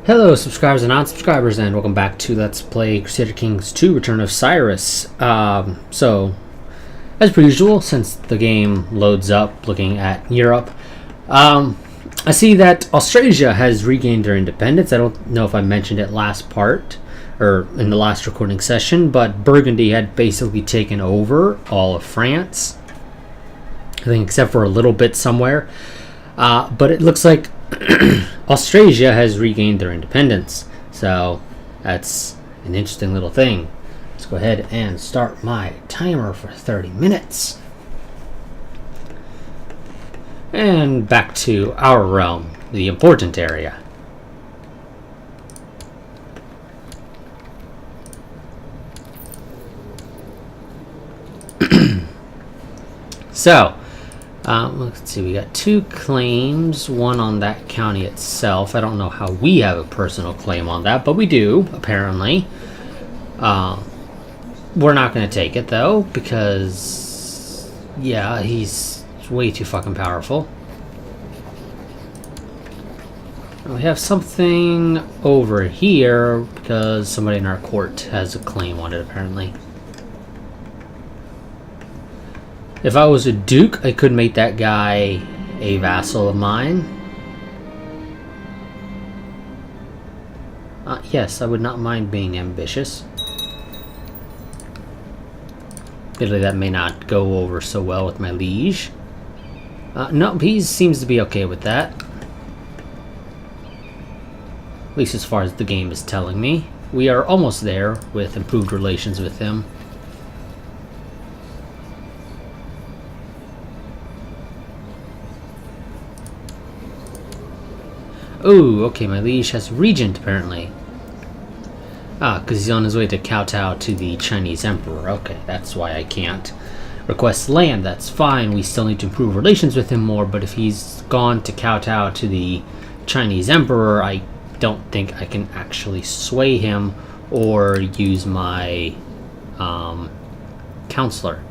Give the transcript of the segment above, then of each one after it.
Hello subscribers and non-subscribers, and welcome back to Let's Play Crusader Kings 2 Return of Cyrus. So, as per usual, since the game loads up looking at Europe, I see that Austrasia has regained their independence. I don't know if I mentioned it last part, or in the last recording session, but Burgundy had basically taken over all of France. I think except for a little bit somewhere. But it looks like Austrasia has regained their independence, so that's an interesting little thing. Let's go ahead and start my timer for 30 minutes. And back to our realm, the important area. So, let's see, we got 2 claims, one on that county itself. I don't know how we have a personal claim on that, but we do, apparently. We're not going to take it, though, because, yeah, he's way too fucking powerful. We have something over here, because somebody in our court has a claim on it, apparently. If I was a duke, I could make that guy a vassal of mine. Yes, I would not mind being ambitious. Admittedly, that may not go over so well with my liege. No, he seems to be okay with that. At least as far as the game is telling me. We are almost there with improved relations with him. Oh, okay, my liege has regent, apparently. Because he's on his way to kowtow to the Chinese emperor. Okay, that's why I can't request land. That's fine. We still need to improve relations with him more, but if he's gone to kowtow to the Chinese emperor, I don't think I can actually sway him or use my counselor.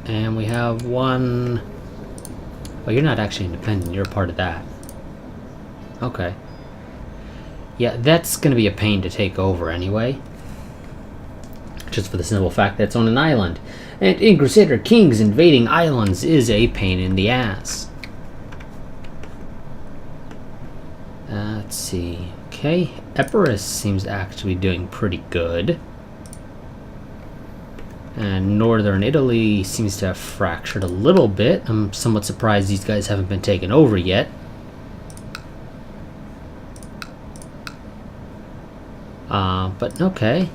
And we have one... Oh, you're not actually independent. You're a part of that. Okay. Yeah, that's going to be a pain to take over anyway. Just for the simple fact that it's on an island. And in Crusader Kings, invading islands is a pain in the ass. Let's see. Okay, Epirus seems to actually be doing pretty good. And northern Italy seems to have fractured a little bit. I'm somewhat surprised these guys haven't been taken over yet. But okay.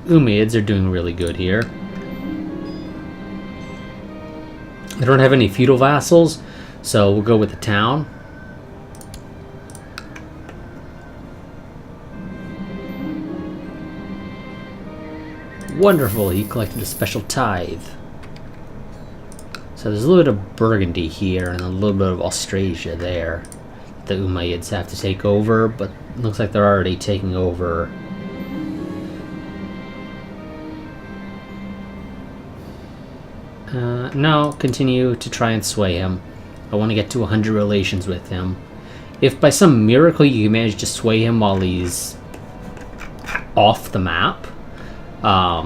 Umayyads are doing really good here. I don't have any feudal vassals, so we'll go with the town. Wonderful, he collected a special tithe. So there's a little bit of Burgundy here and a little bit of Austrasia there. The Umayyads have to take over, but it looks like they're already taking over. No, continue to try and sway him. I want to get to 100 relations with him. If by some miracle you manage to sway him while he's off the map, I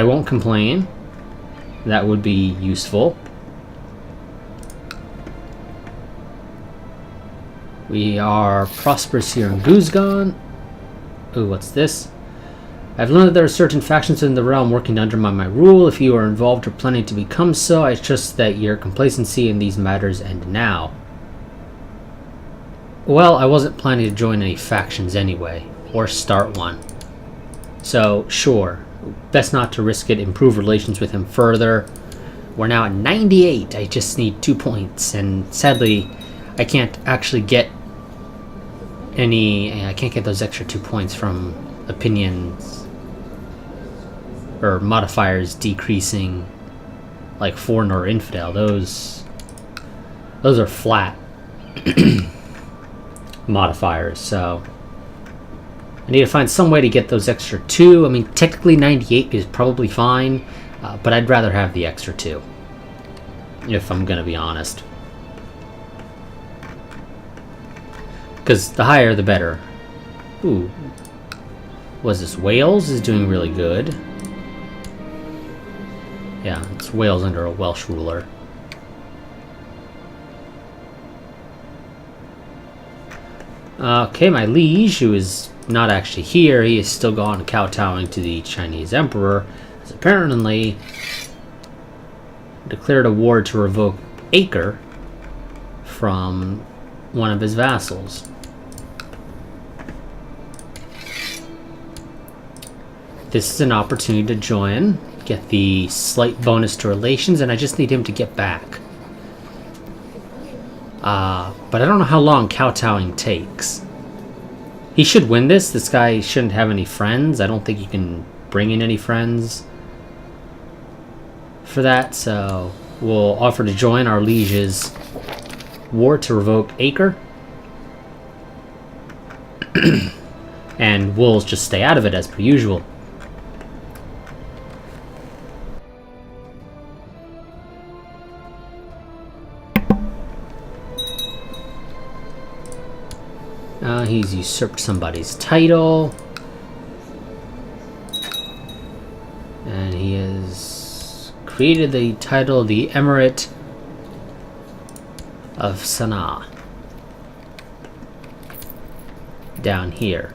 won't complain. That would be useful. We are prosperous here in Guzgan. Ooh, what's this? I've learned that there are certain factions in the realm working to undermine my rule. If you are involved or planning to become so, I trust that your complacency in these matters end now. Well, I wasn't planning to join any factions anyway, or start one. So, sure, best not to risk it, improve relations with him further. We're now at 98, I just need 2 points, and sadly, I can't actually get I can't get those extra 2 points from opinions, or modifiers decreasing, like foreign or infidel. Those are flat modifiers, so... I need to find some way to get those extra 2. I mean, technically 98 is probably fine, but I'd rather have the extra 2. if I'm gonna be honest. Because the higher, the better. Ooh. Was this Wales is doing really good. Yeah, it's Wales under a Welsh ruler. Okay, my liege, who is not actually here, he is still gone kowtowing to the Chinese emperor, has apparently declared a war to revoke Acre from one of his vassals. This is an opportunity to join, get the slight bonus to relations, and I just need him to get back. But I don't know how long kowtowing takes. He should win this. This guy shouldn't have any friends. I don't think you can bring in any friends for that, so we'll offer to join our liege's war to revoke Acre. And we'll just stay out of it as per usual. He's usurped somebody's title. And he has created the title, the Emirate of Sana'a. Down here.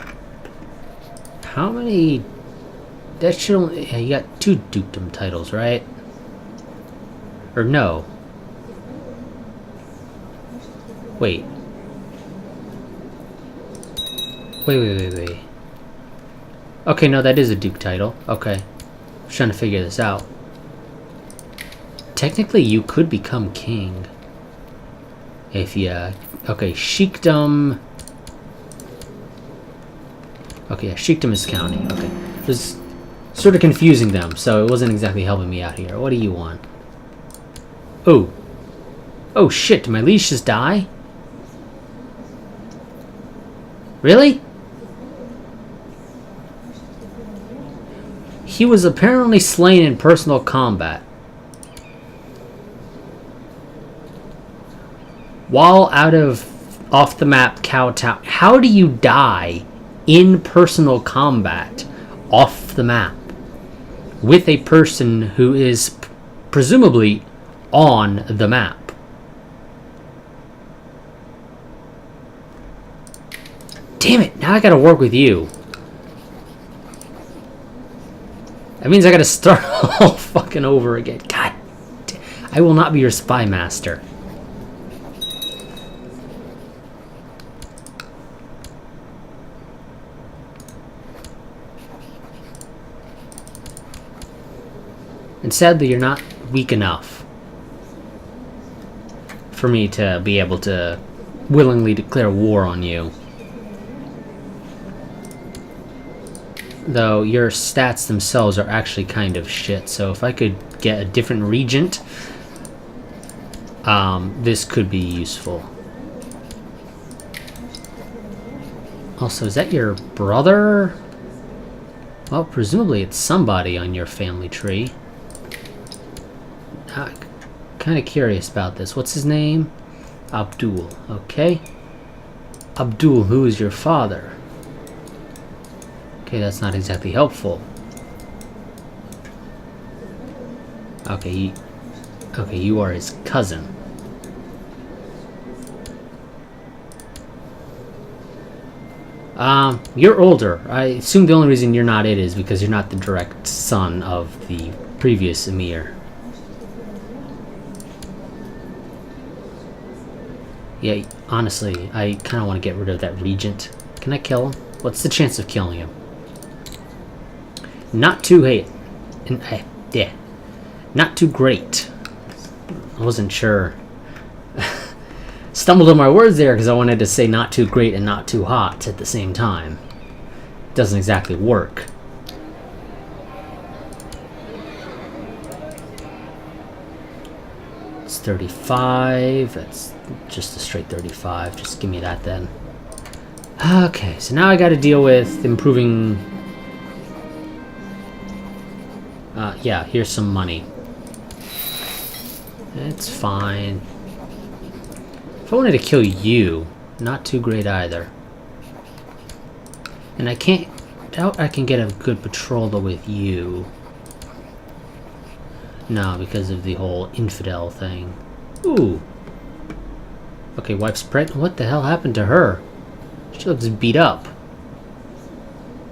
How many... That should only... Yeah, you got 2 dukedom titles, right? Or no. Wait. Wait. Okay, no, that is a duke title. Okay. I'm trying to figure this out. Technically, you could become king. If you... Okay, sheikdom... Okay, yeah, sheikdom is county. Okay. It was sort of confusing them, so it wasn't exactly helping me out here. What do you want? Oh. Oh, shit, did my liege just die? Really? He was apparently slain in personal combat. While off the map kowtow. How do you die in personal combat off the map with a person who is presumably on the map? Damn it, now I gotta work with you. That means I gotta start all fucking over again. God, I will not be your spy master. And sadly, you're not weak enough for me to be able to willingly declare war on you. Though your stats themselves are actually kind of shit, so if I could get a different regent, this could be useful. Also, is that your brother? Well, presumably it's somebody on your family tree. Kind of curious about this. What's his name? Abdul. Okay. Abdul, who is your father? Okay, that's not exactly helpful. Okay, you are his cousin. You're older. I assume the only reason you're not it is because you're not the direct son of the previous emir. Yeah, honestly, I kind of want to get rid of that regent. Can I kill him? What's the chance of killing him? Not too yeah, not too great. I wasn't sure. Stumbled on my words there because I wanted to say not too great and not too hot at the same time. Doesn't exactly work. It's 35. That's just a straight 35. Just give me that then. Okay, so now I got to deal with improving. Yeah, here's some money. It's fine. If I wanted to kill you, not too great either. And I doubt I can get a good patrol with you. No, because of the whole infidel thing. Ooh. Okay, wife's pregnant. What the hell happened to her? She looks beat up.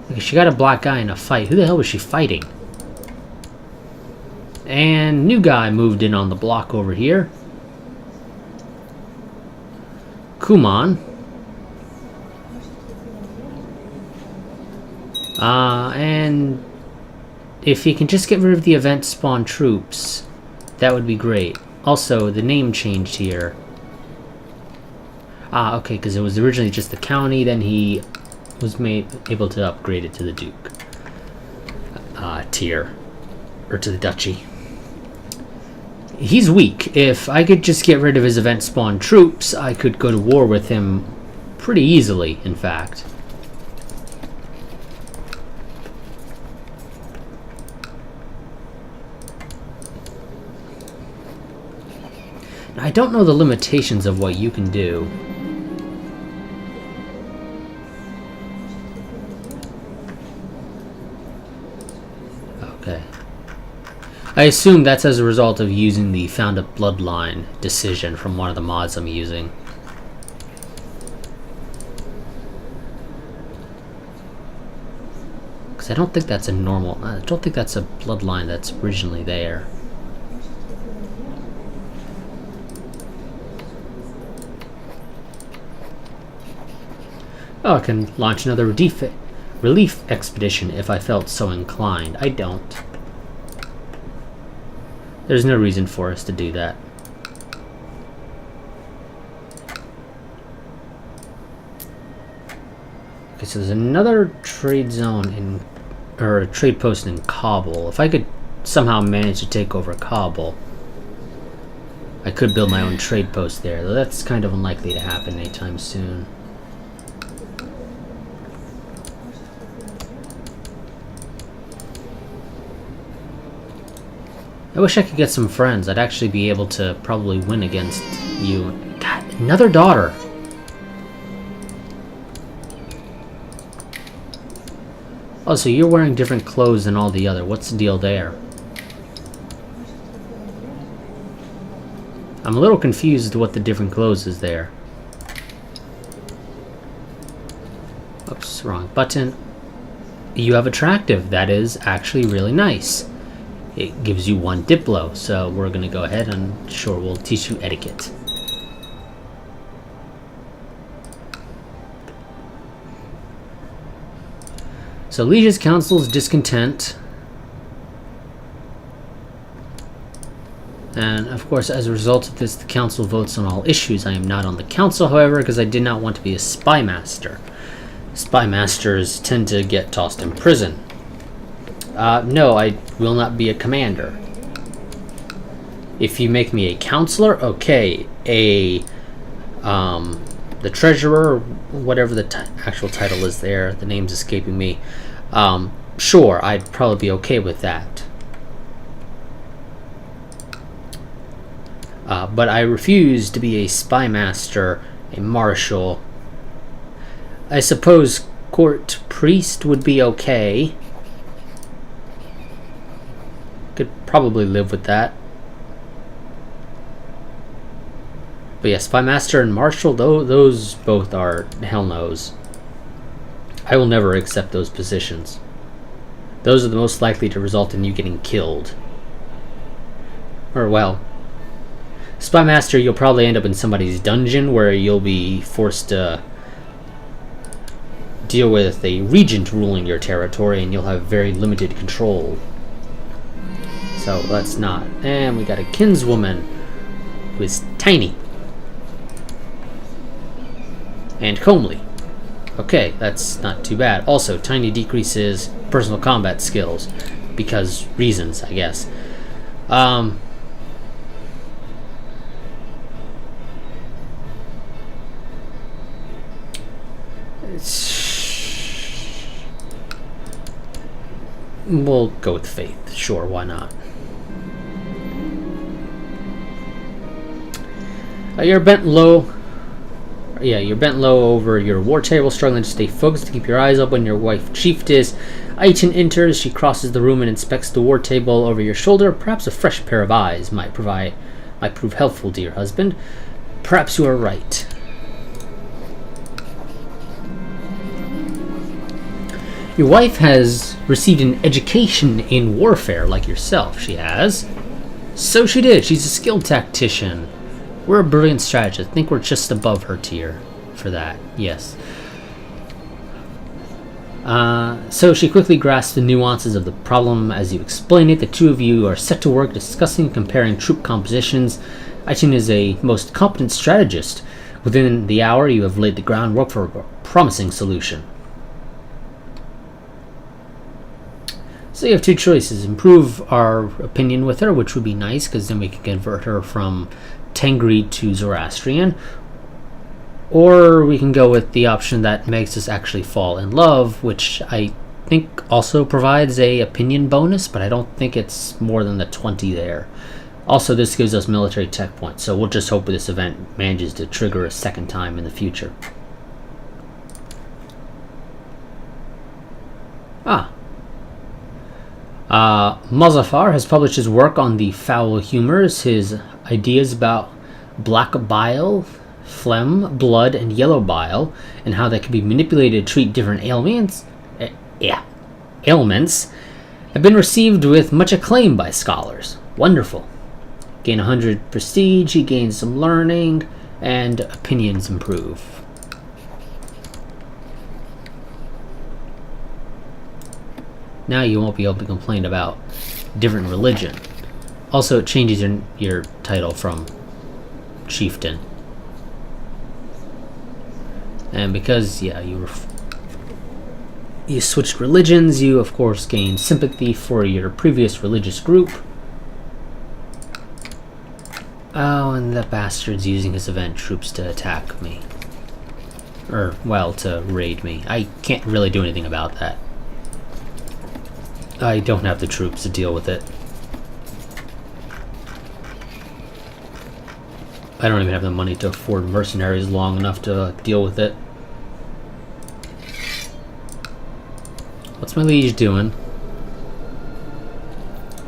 Okay, she got a black guy in a fight. Who the hell was she fighting? And new guy moved in on the block over here. Kuman. And if he can just get rid of the event spawn troops, that would be great. Also, the name changed here. Okay, because it was originally just the county, then he was able to upgrade it to the Duke tier, or to the Duchy. He's weak. If I could just get rid of his event spawn troops, I could go to war with him pretty easily, in fact. Now, I don't know the limitations of what you can do. Okay. I assume that's as a result of using the Found a Bloodline decision from one of the mods I'm using. Because I don't think that's a normal... I don't think that's a bloodline that's originally there. Oh, I can launch another relief expedition if I felt so inclined. I don't. There's no reason for us to do that. Okay, so there's another trade zone in, or a trade post in Kabul. If I could somehow manage to take over Kabul, I could build my own trade post there, though that's kind of unlikely to happen anytime soon. I wish I could get some friends. I'd actually be able to probably win against you. God, another daughter. Oh, so you're wearing different clothes than all the other. What's the deal there? I'm a little confused as to what the different clothes is there. Oops, wrong button. You have attractive. That is actually really nice. It gives you 1 Diplo, so we're going to go ahead and sure, we'll teach you etiquette. So Liege's Council's discontent. And of course, as a result of this, the council votes on all issues. I am not on the council, however, because I did not want to be a spy master. Spy masters tend to get tossed in prison. No, I will not be a commander. If you make me a counselor, okay. The treasurer, whatever the actual title is there, the name's escaping me. Sure, I'd probably be okay with that. But I refuse to be a spy master, a marshal. I suppose court priest would be okay. Could probably live with that. But yeah, spy master and marshal, those both are hell no's. I will never accept those positions. Those are the most likely to result in you getting killed. Or, well, spy master, you'll probably end up in somebody's dungeon where you'll be forced to deal with a regent ruling your territory and you'll have very limited control. So let's not. And we got a kinswoman who is tiny and comely. Okay, that's not too bad. Also, tiny decreases personal combat skills because reasons, I guess. We'll go with faith. Sure, why not? You're bent low. Yeah, you're bent low over your war table, struggling to stay focused, to keep your eyes open. Your wife, Chiefess Aichen, enters. She crosses the room and inspects the war table over your shoulder. Perhaps a fresh pair of eyes might prove helpful, dear husband. Perhaps you are right. Your wife has received an education in warfare like yourself. She has. So she did. She's a skilled tactician. We're a brilliant strategist. I think we're just above her tier for that. Yes. So she quickly grasped the nuances of the problem as you explain it. The two of you are set to work discussing, comparing troop compositions. Aichen is a most competent strategist. Within the hour, you have laid the groundwork for a promising solution. So you have two choices. Improve our opinion with her, which would be nice, because then we can convert her from Tengri to Zoroastrian. Or we can go with the option that makes us actually fall in love, which I think also provides a opinion bonus, but I don't think it's more than the 20 there. Also, this gives us military tech points, so we'll just hope this event manages to trigger a second time in the future. Muzaffar has published his work on the foul humors. His ideas about black bile, phlegm, blood, and yellow bile, and how they can be manipulated to treat different ailments, have been received with much acclaim by scholars. Wonderful. Gain 100 prestige, he gains some learning, and opinions improve. Now you won't be able to complain about different religion. Also, it changes your title from chieftain. And because, yeah, you switched religions, you of course gain sympathy for your previous religious group. Oh, and the bastard's using his event troops to attack me. Or, well, to raid me. I can't really do anything about that. I don't have the troops to deal with it. I don't even have the money to afford mercenaries long enough to deal with it. What's my liege doing?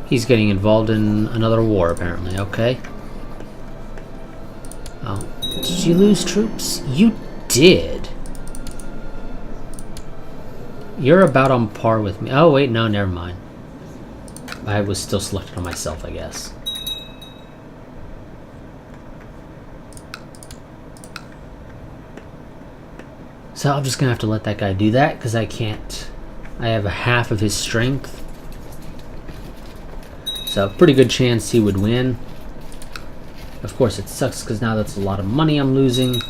He's getting involved in another war, apparently. Okay. Oh. Did you lose troops? You did. You're about on par with me. Oh, wait, no, never mind. I was still selected on myself, I guess. So I'm just gonna have to let that guy do that, because I can't. I have a half of his strength. So, pretty good chance he would win. Of course, it sucks, because now that's a lot of money I'm losing.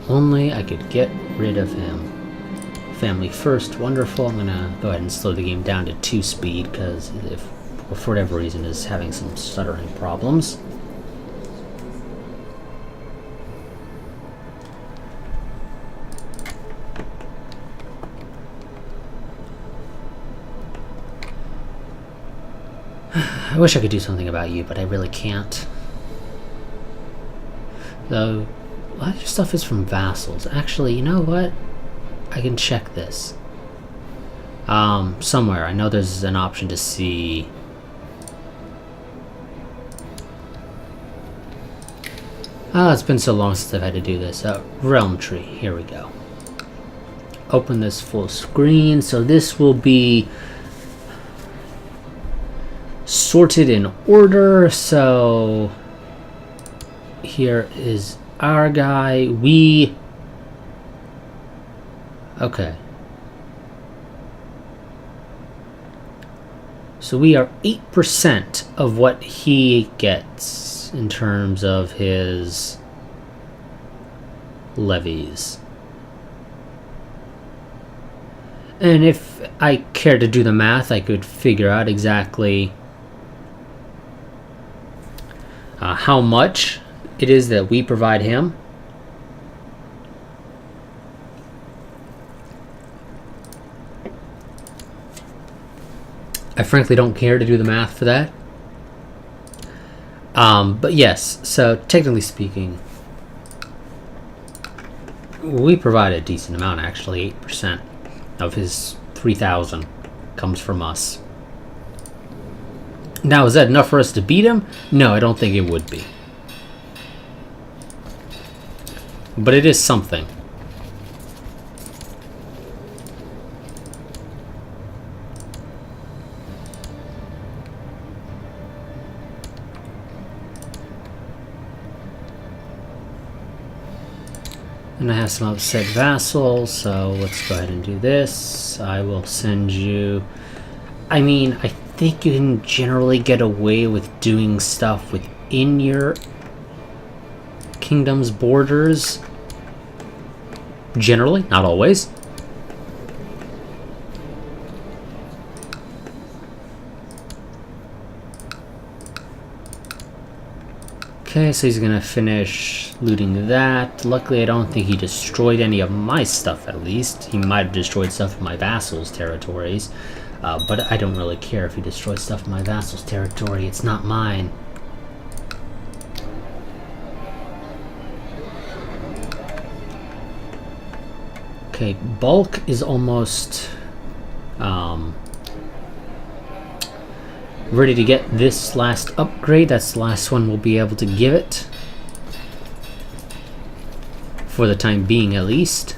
Only I could get rid of him. Family first, wonderful. I'm gonna go ahead and slow the game down to 2 speed, because if for whatever reason is having some stuttering problems. I wish I could do something about you, but I really can't. Though a lot of your stuff is from vassals. Actually, you know what? I can check this. Somewhere. I know there's an option to see. Oh, it's been so long since I've had to do this. Realm tree. Here we go. Open this full screen. So this will be sorted in order. So here is our guy. Okay. So we are 8% of what he gets in terms of his levies. And if I care to do the math, I could figure out exactly How much it is that we provide him, I frankly don't care to do the math for that. But yes, so technically speaking, we provide a decent amount, actually. 8% of his 3,000 comes from us. Now, is that enough for us to beat him? No, I don't think it would be. But it is something. And I have some upset vassals, so let's go ahead and do this. I will send you... I mean, I think you can generally get away with doing stuff within your kingdom's borders. Generally, not always. Okay, so he's gonna finish looting that. Luckily, I don't think he destroyed any of my stuff, at least. He might have destroyed stuff in my vassals' territories. But I don't really care if he destroys stuff in my vassals' territory. It's not mine. Okay, bulk is almost ready to get this last upgrade. That's the last one we'll be able to give it. For the time being, at least.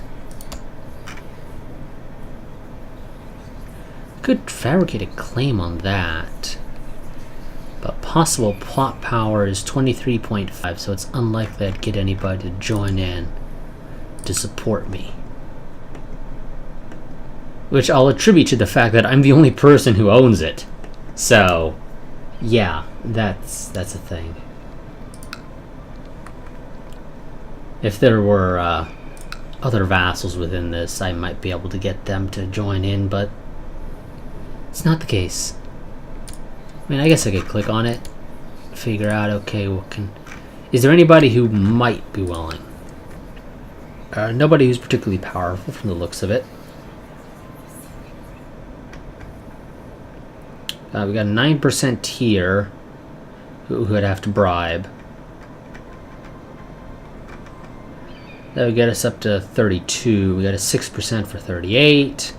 Could fabricate a claim on that. But possible plot power is 23.5, so it's unlikely I'd get anybody to join in to support me. Which I'll attribute to the fact that I'm the only person who owns it. So, yeah, that's a thing. If there were other vassals within this, I might be able to get them to join in, but it's not the case. I mean, I guess I could click on it, figure out, okay, what can... Is there anybody who might be willing? Nobody who's particularly powerful from the looks of it. We got 9% here who would have to bribe. That would get us up to 32. We got a 6% for 38.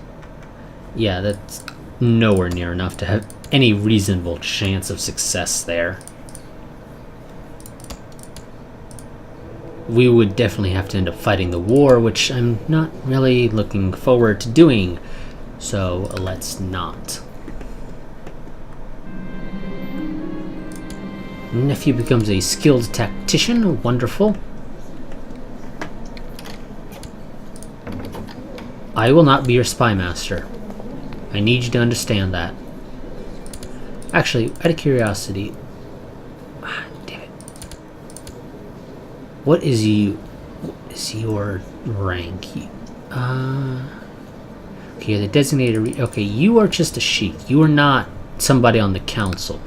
Yeah, that's nowhere near enough to have any reasonable chance of success there. We would definitely have to end up fighting the war, which I'm not really looking forward to doing. So let's not. Nephew becomes a skilled tactician. Wonderful. I will not be your spy master. I need you to understand that. Actually, out of curiosity... damn it. What is your rank? Okay, the designated... Okay, you are just a sheik. You are not somebody on the council.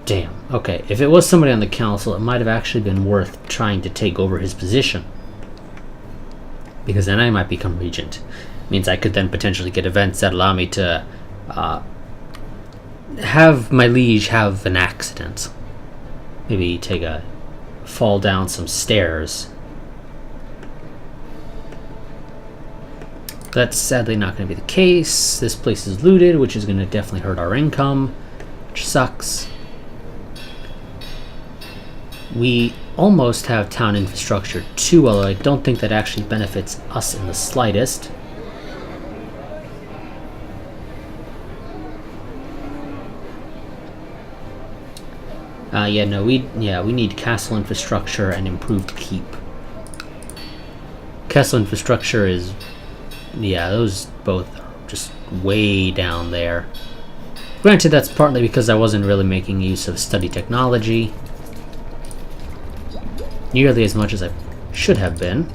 Damn. Okay, if it was somebody on the council, it might have actually been worth trying to take over his position. Because then I might become regent. Means I could then potentially get events that allow me to have my liege have an accident. Maybe take a fall down some stairs. That's sadly not going to be the case. This place is looted, which is going to definitely hurt our income, which sucks. We almost have town infrastructure too, although I don't think that actually benefits us in the slightest. We need castle infrastructure and improved keep. Castle infrastructure is, those both are just way down there. Granted, that's partly because I wasn't really making use of study technology nearly as much as I should have been.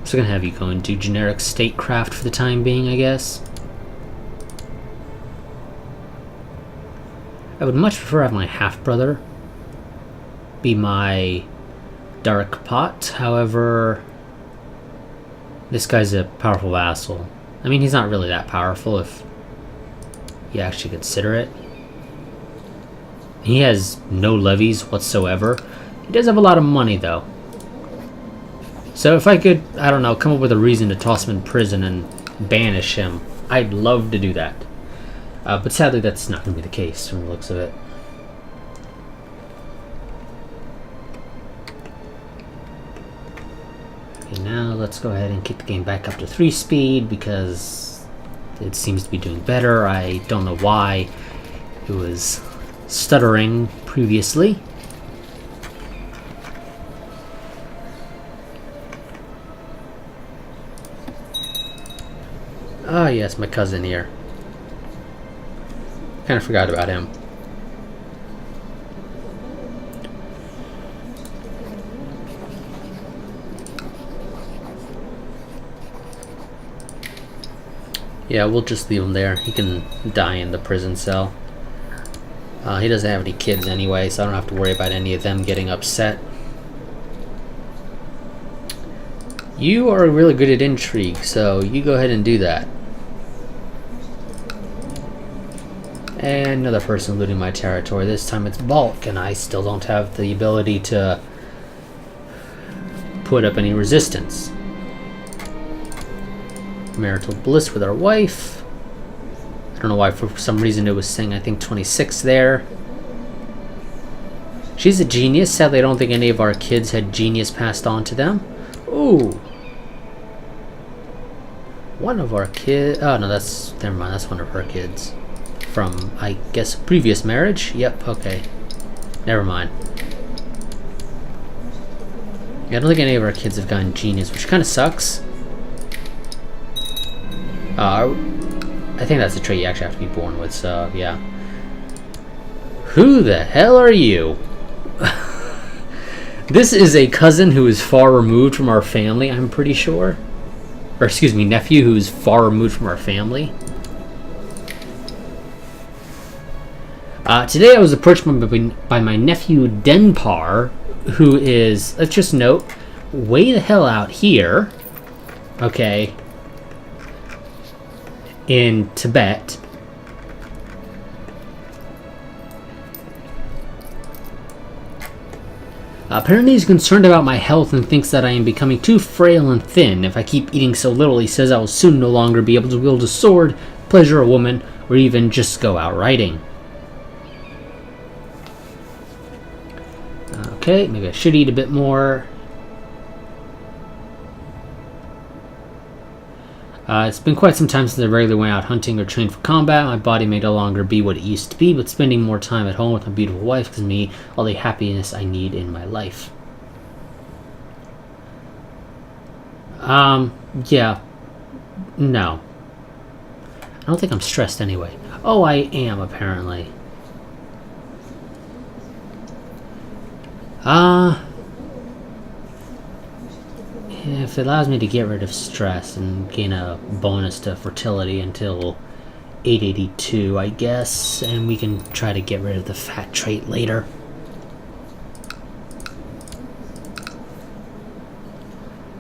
So I'm gonna have you go into generic statecraft for the time being, I guess. I would much prefer to have my half-brother be my dark pot. However, this guy's a powerful vassal. I mean, he's not really that powerful if you actually consider it. He has no levies whatsoever. He does have a lot of money, though. So if I could, I don't know, come up with a reason to toss him in prison and banish him, I'd love to do that. But sadly, that's not going to be the case from the looks of it. Okay, now let's go ahead and kick the game back up to 3 speed because it seems to be doing better. I don't know why it was stuttering previously. Ah, yes, my cousin here. Kind of forgot about him. Yeah, we'll just leave him there. He can die in the prison cell. He doesn't have any kids anyway, so I don't have to worry about any of them getting upset. You are really good at intrigue, so you go ahead and do that. And another person looting my territory. This time it's Bulk, and I still don't have the ability to put up any resistance. Marital bliss with our wife. I don't know why, for some reason it was saying, I think, 26 there. She's a genius. Sadly, I don't think any of our kids had genius passed on to them. Ooh. One of our kids... Oh, no, that's... Never mind, that's one of her kids. From, I guess, a previous marriage? Yep, okay. Never mind. Yeah, I don't think any of our kids have gotten genius, which kind of sucks. I think that's a trait you actually have to be born with, so, yeah. Who the hell are you? This is a cousin who is far removed from our family, I'm pretty sure. Or, excuse me, nephew who is far removed from our family. Today I was approached by my nephew Denpar, who is, let's just note, way the hell out here. Okay. In Tibet. Apparently he's concerned about my health and thinks that I am becoming too frail and thin. If I keep eating so little, he says I will soon no longer be able to wield a sword, pleasure a woman, or even just go out riding. Okay, maybe I should eat a bit more. It's been quite some time since I regularly went out hunting or trained for combat. My body may no longer be what it used to be, but spending more time at home with my beautiful wife gives me all the happiness I need in my life. Yeah. No. I don't think I'm stressed anyway. Oh, I am, apparently. If it allows me to get rid of stress and gain a bonus to fertility until 882, I guess, and we can try to get rid of the fat trait later.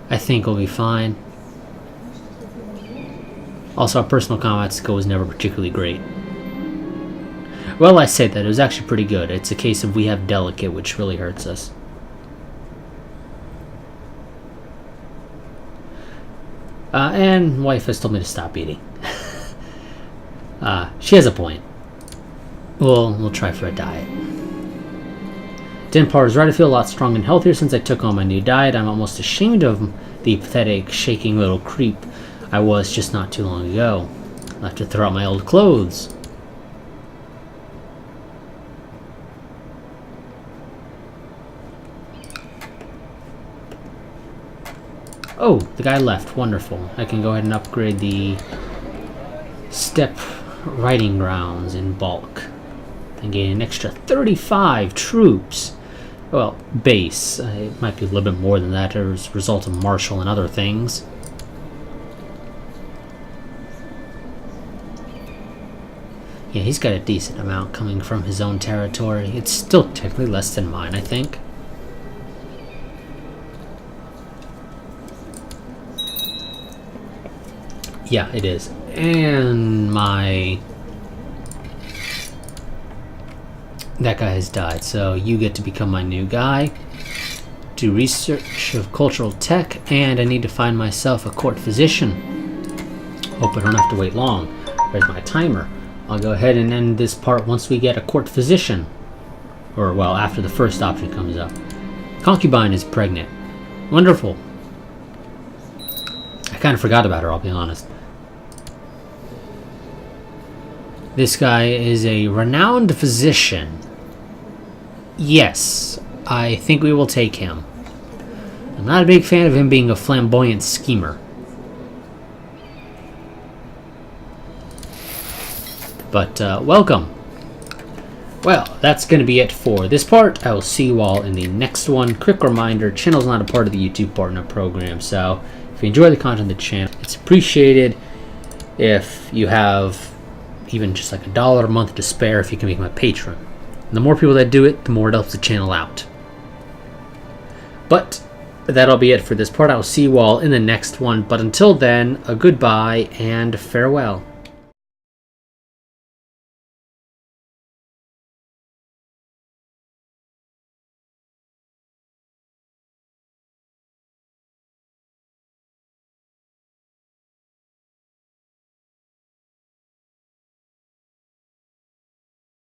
I think we'll be fine. Also, our personal combat skill was never particularly great. Well, I say that, it was actually pretty good. It's a case of we have delicate, which really hurts us. And wife has told me to stop eating. She has a point. We'll try for a diet. Denpar is right. I feel a lot stronger and healthier since I took on my new diet. I'm almost ashamed of the pathetic, shaking little creep I was just not too long ago. I'll have to throw out my old clothes. Oh, the guy left. Wonderful. I can go ahead and upgrade the steppe riding grounds in bulk. And gain an extra 35 troops. well, base. It might be a little bit more than that as a result of martial and other things. Yeah, he's got a decent amount coming from his own territory. It's still technically less than mine, I think. Yeah, it is. And that guy has died, so you get to become my new guy. Do research of cultural tech, and I need to find myself a court physician. Hope I don't have to wait long. There's my timer. I'll go ahead and end this part once we get a court physician. Or, well, after the first option comes up. Concubine is pregnant. Wonderful. I kind of forgot about her, I'll be honest. This guy is a renowned physician. Yes, I think we will take him. I'm not a big fan of him being a flamboyant schemer. But, welcome. Well, that's going to be it for this part. I will see you all in the next one. Quick reminder, channel's not a part of the YouTube Partner Program, so if you enjoy the content of the channel, it's appreciated if you have even just like $1 a month to spare if you can become a patron. And the more people that do it, the more it helps the channel out. But that'll be it for this part. I will see you all in the next one. But until then, a goodbye and farewell.